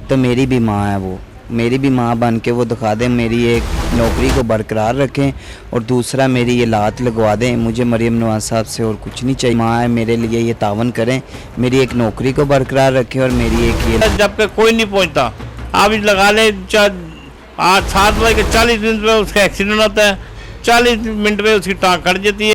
तो मेरी भी माँ है, वो मेरी भी माँ बन के वो दिखा दें, मेरी एक नौकरी को बरकरार रखें और दूसरा मेरी ये लात लगवा दें। मुझे मरीम नवाज साहब से और कुछ नहीं चाहिए। माँ है मेरे लिए, ये तावन करें, मेरी एक नौकरी को बरकरार रखें और मेरी एक ये जबकि कोई नहीं पहुंचता। आप लगा ले 7:40 मिनट पे उसका एक्सीडेंट होता है, 40 मिनट पे उसकी टांग कट जाती है।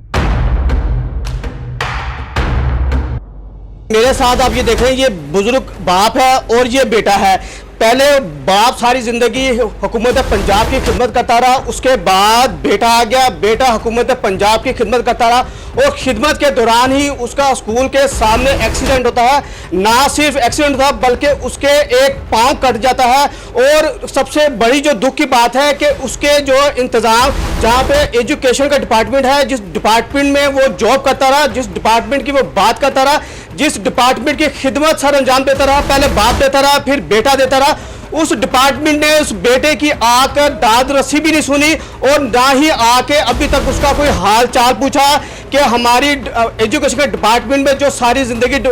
मेरे साथ आप ये देख रहे हैं, ये बुजुर्ग बाप है और ये बेटा है। पहले बाप सारी ज़िंदगी हुकूमत पंजाब की खिदमत करता रहा, उसके बाद बेटा आ गया, बेटा हुकूमत पंजाब की खिदमत करता रहा और खिदमत के दौरान ही उसका स्कूल के सामने एक्सीडेंट होता है। ना सिर्फ एक्सीडेंट होता बल्कि उसके एक पाँव कट जाता है। और सबसे बड़ी जो दुख की बात है कि उसके जो इंतज़ाम जहाँ पे एजुकेशन का डिपार्टमेंट है, जिस डिपार्टमेंट में वो जॉब करता रहा, जिस डिपार्टमेंट की वो बात करता रहा, जिस डिपार्टमेंट की खिदमत सर अंजाम देता रहा, पहले बाप देता रहा फिर बेटा देता रहा, उस डिपार्टमेंट ने उस बेटे की आकर दाद रस्सी भी नहीं सुनी और ना ही आके अभी तक उसका कोई हाल चाल पूछा कि हमारी एजुकेशन के डिपार्टमेंट में जो सारी ज़िंदगी जो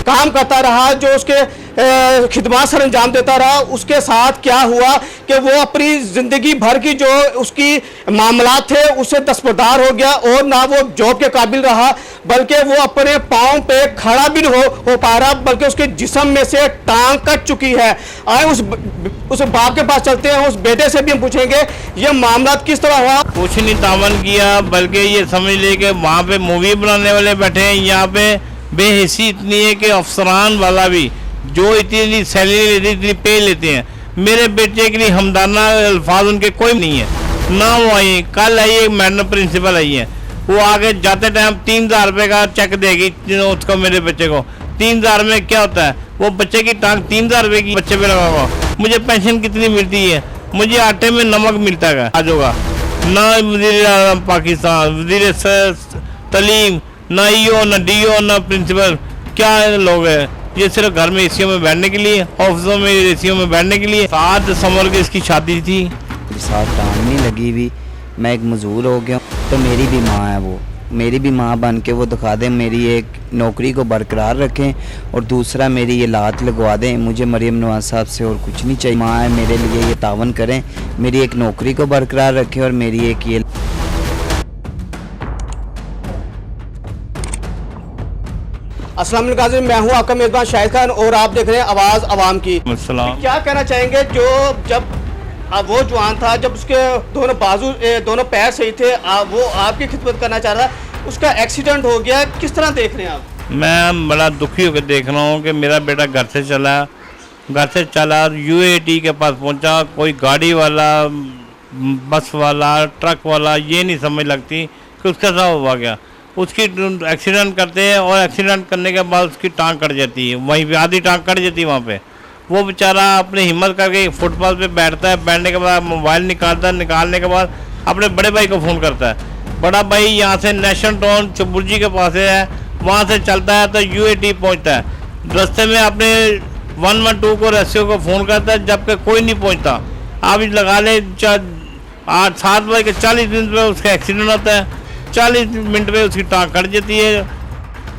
काम करता रहा, जो उसके खिदमत सर अंजाम देता रहा, उसके साथ क्या हुआ कि वो अपनी ज़िंदगी भर की जो उसकी मामलात थे उससे दस्तबरदार हो गया और ना वो जॉब के काबिल रहा, बल्कि वो अपने पाँव पे खड़ा भी नहीं हो पा रहा, बल्कि उसके जिस्म में से टांग कट चुकी है। आए उस बाप के पास चलते हैं, उस बेटे से भी हम पूछेंगे ये मामला किस तरह हुआ। कुछ नहीं तावन किया, बल्कि ये समझ ले कि वहाँ पे मूवी बनाने वाले बैठे हैं। यहाँ पे बेहिसी इतनी है कि अफसरान वाला भी जो इतनी सैलरी लेते इतनी पे लेते हैं, मेरे बेटे के लिए हमदाना अल्फाज उनके कोई नहीं है। ना वो आई, कल आई एक मैडम प्रिंसिपल आई है, वो आगे जाते टाइम 3,000 रुपये का चेक देगी उसको, मेरे बच्चे को। 3,000 में क्या होता है, वो बच्चे की टांग 3,000 रुपये की बच्चे पे लगा हुआ। मुझे पेंशन कितनी मिलती है, मुझे आटे में नमक मिलता है आज होगा। ना वज़ीर आज़म पाकिस्तान, वज़ीर तलीम, ना ईओ, ना डीओ, ना प्रिंसिपल, क्या लोग हैं ये सिर्फ घर में एसियों में बैठने के लिए, ऑफिसों में एसियों में बैठने के लिए। 7 दिसंबर की इसकी शादी थी, मेरे साथ टांग नहीं लगी हुई, मैं एक मजदूर हो गया। तो मेरी भी माँ है, वो मेरी भी माँ बन के वो दिखा दें, मेरी एक नौकरी को बरकरार रखें और दूसरा मेरी ये लात लगवा दें। मुझे मरीम नवाज साहब से और कुछ नहीं चाहिए। माँ है मेरे लिए, ये तावन करें, मेरी एक नौकरी को बरकरार रखें और मेरी एक ये। अस्सलाम वालेकुम, मैं हूं आपका मेज़बान शाहिद खान और आप देख रहे हैं आवाज़ आवाम की। क्या कहना चाहेंगे जो जब वो जवान था, जब उसके दोनों बाजू दोनों पैर सही थे, वो आपकी खिदमत करना चाह रहा था, उसका एक्सीडेंट हो गया, किस तरह देख रहे हैं आप? मैं बड़ा दुखी होकर देख रहा हूँ कि मेरा बेटा घर से चला UAT के पास पहुँचा, कोई गाड़ी वाला, बस वाला, ट्रक वाला, ये नहीं समझ लगती कि उसके साथ हुआ क्या। उसकी एक्सीडेंट करते हैं और एक्सीडेंट करने के बाद उसकी टांग कट जाती है, वहीं पे आधी टांग कट जाती है। वहाँ पे वो बेचारा अपनी हिम्मत करके फुटपाथ पे बैठता है, बैठने के बाद मोबाइल निकालता है, निकालने के बाद अपने बड़े भाई को फ़ोन करता है। बड़ा भाई यहाँ से नेशनल टाउन चुबुर्जी के पास है, वहाँ से चलता है तो UAT पहुँचता है। रास्ते में अपने 112 को रेस्क्यू को फ़ोन करता है, जबकि कोई नहीं पहुँचता। आप लगा ले 7:40 मिनट पर उसका एक्सीडेंट होता है, 40 मिनट पे उसकी टांग कट जाती है।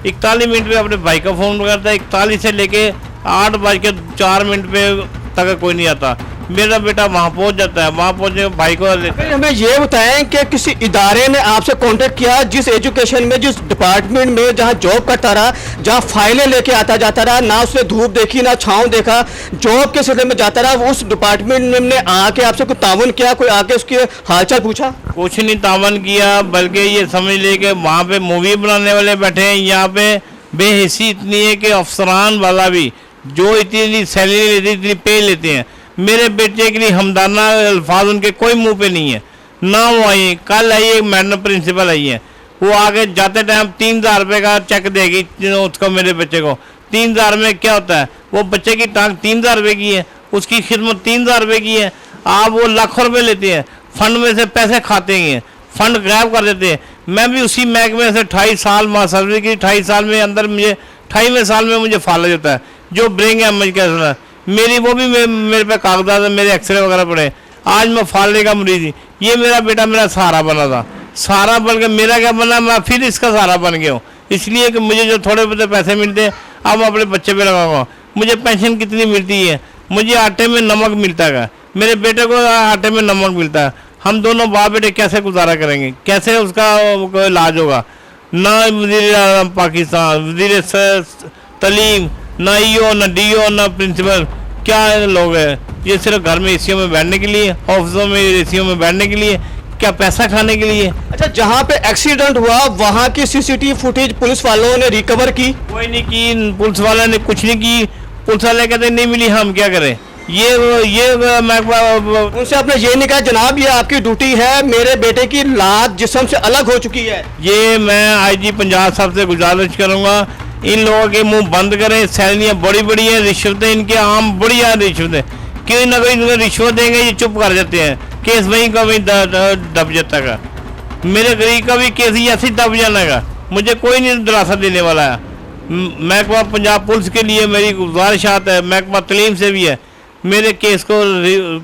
41 मिनट पे अपने भाई का फ़ोन करता है, 41 से लेके 8:04 पे तक कोई नहीं आता। मेरा बेटा वहाँ पहुँच जाता है, वहाँ पहुँचने भाई को लेते हैं। हमें ये बताएं कि किसी इदारे ने आपसे कांटेक्ट किया, जिस एजुकेशन में, जिस डिपार्टमेंट में जहाँ जॉब करता रहा, जहाँ फाइलें लेके आता जाता रहा, ना उसने धूप देखी ना छाँव देखा, जॉब के सिलसिले में जाता रहा, उस डिपार्टमेंट ने आके आपसे कोई तावन किया, कोई आके उसके हालचाल पूछा? कुछ नहीं तावन किया, बल्कि ये समझ ले कि वहाँ पे मूवी बनाने वाले बैठे हैं। यहाँ पे बेहिसी इतनी है कि अफसरान वाला भी जो इतनी सैलरी लेते इतनी पे लेते हैं, मेरे बेटे के लिए हमदाना अल्फाज उनके कोई मुंह पे नहीं है। ना वो आई, कल आई एक मैडम प्रिंसिपल आई है, वो आगे जाते टाइम 3,000 रुपये का चेक देगी उसको, मेरे बच्चे को। 3,000 में क्या होता है, वो बच्चे की टांग 3,000 रुपये की है, उसकी खिदमत 3,000 रुपये की है। आप वो लाखों रुपये लेते हैं, फंड में से पैसे खाते हैं, फंड गायब कर देते हैं। मैं भी उसी महकमे से 28 साल माँ सर्विस की, 28 साल में अंदर मुझे 28वें साल में मुझे फाला जाता है, जो ब्रेंग है मुझे क्या मेरी वो भी मेरे पे कागजात है, मेरे एक्सरे वगैरह पड़े। आज मैं फालने का मरीज ही, ये मेरा बेटा मेरा सहारा बना था, सहारा बन के मेरा क्या बना, मैं फिर इसका सहारा बन गया हूँ। इसलिए कि मुझे जो थोड़े बहुत पैसे मिलते हैं अब अपने बच्चे पे लगाऊंगा। मुझे पेंशन कितनी मिलती है, मुझे आटे में नमक मिलता है, मेरे बेटे को आटे में नमक मिलता है। हम दोनों बाप बेटे कैसे गुजारा करेंगे, कैसे उसका इलाज होगा? ना वज़ीर आज़म पाकिस्तान, वज़ीर तलीम, ना ईओ, ना डीओ, ना प्रिंसिपल, क्या लोग हैं? ये सिर्फ घर में एसियों में बैठने के लिए, ऑफिसों में एसियों में बैठने के लिए, क्या पैसा खाने के लिए? अच्छा, जहाँ पे एक्सीडेंट हुआ वहाँ की सीसीटीवी फुटेज पुलिस वालों ने रिकवर की? कोई नहीं की, पुलिस वाले ने कुछ नहीं की। पुलिस वाले कहते नहीं मिली, हम क्या करें? ये मैं उनसे आपने ये नहीं कहा जनाब ये आपकी ड्यूटी है, मेरे बेटे की लात जिस्म से अलग हो चुकी है? ये मैं आईजी पंजाब साहब से गुजारिश करूंगा, इन लोगों के मुंह बंद करें। सैलरियाँ बड़ी बड़ी हैं, रिश्वतें इनके आम बढ़िया रिश्वतें, कोई ना कोई इनको रिश्वत देंगे, ये चुप कर जाते हैं। केस वहीं का वहीं दब जाता है। मेरे गरीब का भी केस ही ऐसे ही दब जाना का, मुझे कोई नहीं दिलासा देने वाला है। महकमा पंजाब पुलिस के लिए मेरी गुजारिशात है, महकमा तलीम से भी है, मेरे केस को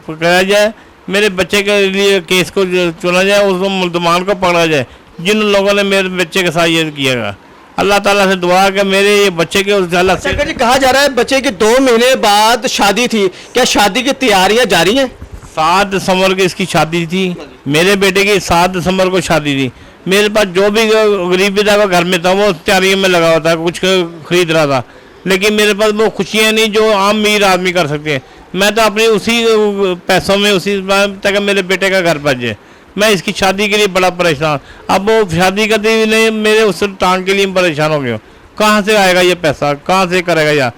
कराया जाए, मेरे बच्चे के लिए केस को चुना जाए, उस मुल्ज़मान को पकड़ा जाए जिन लोगों ने मेरे बच्चे के साथ ये किया। अल्लाह ताला से दुआ कि मेरे ये बच्चे के उस हालत से। जी, कहा जा रहा है बच्चे की 2 महीने बाद शादी थी, क्या शादी की तैयारियां जारी हैं? 7 दिसंबर की इसकी शादी थी, मेरे बेटे की 7 दिसंबर को शादी थी। मेरे पास जो भी गरीबी था वो घर में था, वो तैयारियों में लगा हुआ था, कुछ खरीद रहा था, लेकिन मेरे पास वो खुशियाँ नहीं जो आम अमीर आदमी कर सकते हैं। मैं तो अपने उसी पैसों में उसी तक मेरे बेटे का घर बच जाए। मैं इसकी शादी के लिए बड़ा परेशान, अब वो शादी करते ही नहीं मेरे उस टांग के लिए परेशान हो गया। कहाँ से आएगा ये पैसा, कहाँ से करेगा यार?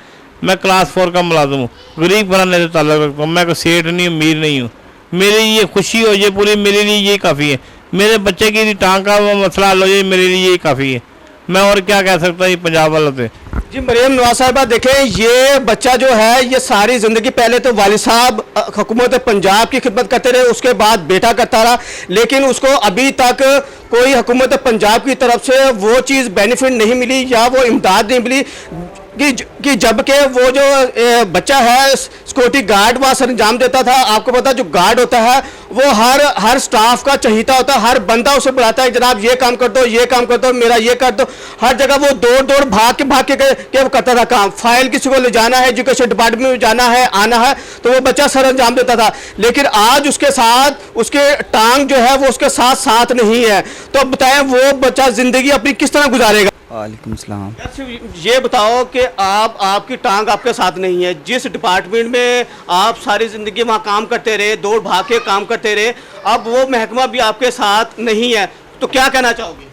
मैं क्लास 4 का मुलाजिम हूँ, गरीब घराने से ताल्लुक़ रखता हूँ, मैं कोई सेठ नहीं, अमीर नहीं हूँ। मेरी ये खुशी हो जाए पूरी, मेरे लिए ये काफ़ी है। मेरे बच्चे की टांग का मसला हल हो जाए, मेरे लिए ये काफ़ी है। मैं और क्या कह सकता हूँ ये पंजाब वालों से। जी मरियम नवाज साहिबा, देखें ये बच्चा जो है ये सारी ज़िंदगी पहले तो वालिद साहब हुकूमत पंजाब की खिदमत करते रहे, उसके बाद बेटा करता रहा, लेकिन उसको अभी तक कोई हुकूमत पंजाब की तरफ से वो चीज़ बेनिफिट नहीं मिली या वो इमदाद नहीं मिली कि जबकि वो जो बच्चा है सिक्योरिटी गार्ड वहाँ सरंजाम देता था। आपको पता जो गार्ड होता है वो हर स्टाफ का चहीता होता है, हर बंदा उसे बुलाता है जनाब ये काम कर दो, ये काम कर दो, मेरा ये कर दो। हर जगह वो दौड़ भाग के वो करता था काम। फाइल किसी को ले जाना है, एजुकेशन डिपार्टमेंट में जाना है, आना है, तो वो बच्चा सरंजाम देता था। लेकिन आज उसके साथ उसके टांग जो है वो उसके साथ नहीं है, तो अब बताएं वो बच्चा ज़िंदगी अपनी किस तरह गुजारेगा? वालेकुम सलाम। ये बताओ कि आपकी टांग आपके साथ नहीं है, जिस डिपार्टमेंट में आप सारी ज़िंदगी वहाँ काम करते रहे, दौड़ भाग के काम करते रहे, अब वो महकमा भी आपके साथ नहीं है, तो क्या कहना चाहोगे?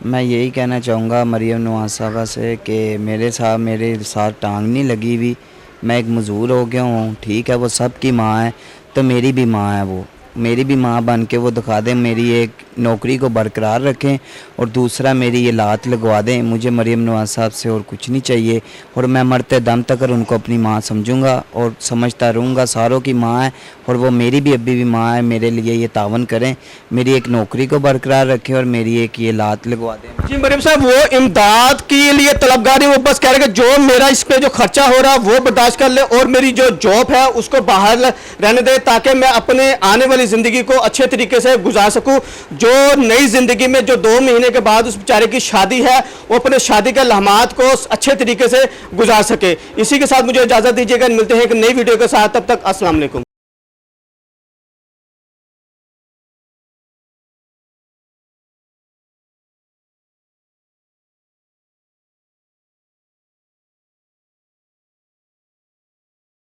मैं यही कहना चाहूँगा मरियम नवाज साहबा से कि मेरे साथ टांग नहीं लगी हुई, मैं एक मजदूर हो गया हूँ। ठीक है, वो सब की माँ है तो मेरी भी माँ है, वो मेरी भी माँ बन के वो दिखा दें, मेरी एक नौकरी को बरकरार रखें, और दूसरा मेरी ये लात लगवा दें। मुझे मरियम नवाज साहब से और कुछ नहीं चाहिए, और मैं मरते दम तक उनको अपनी माँ समझूंगा और समझता रहूँगा। सारों की माँ है और वो मेरी भी अभी भी माँ है। मेरे लिए ये तावन करें, मेरी एक नौकरी को बरकरार रखें और मेरी एक ये लात लगवा दें। जी मरियम साहब, वो इमदाद के लिए तलबगार है, वो बस कह रहे कि जो मेरा इस पे जो खर्चा हो रहा है वो बर्दाश्त कर ले, और मेरी जो जॉब है उसको बाहर रहने दे, ताकि मैं अपने आने वाली ज़िंदगी को अच्छे तरीके से गुजार सकूं। जो नई ज़िंदगी में जो 2 महीने के बाद उस बेचारे की शादी है, वो अपने शादी के लम्हात को अच्छे तरीके से गुजार सके। इसी के साथ मुझे इजाज़त दीजिएगा, मिलते हैं एक नई वीडियो के साथ, तब तक अस्सलाम वालेकुम।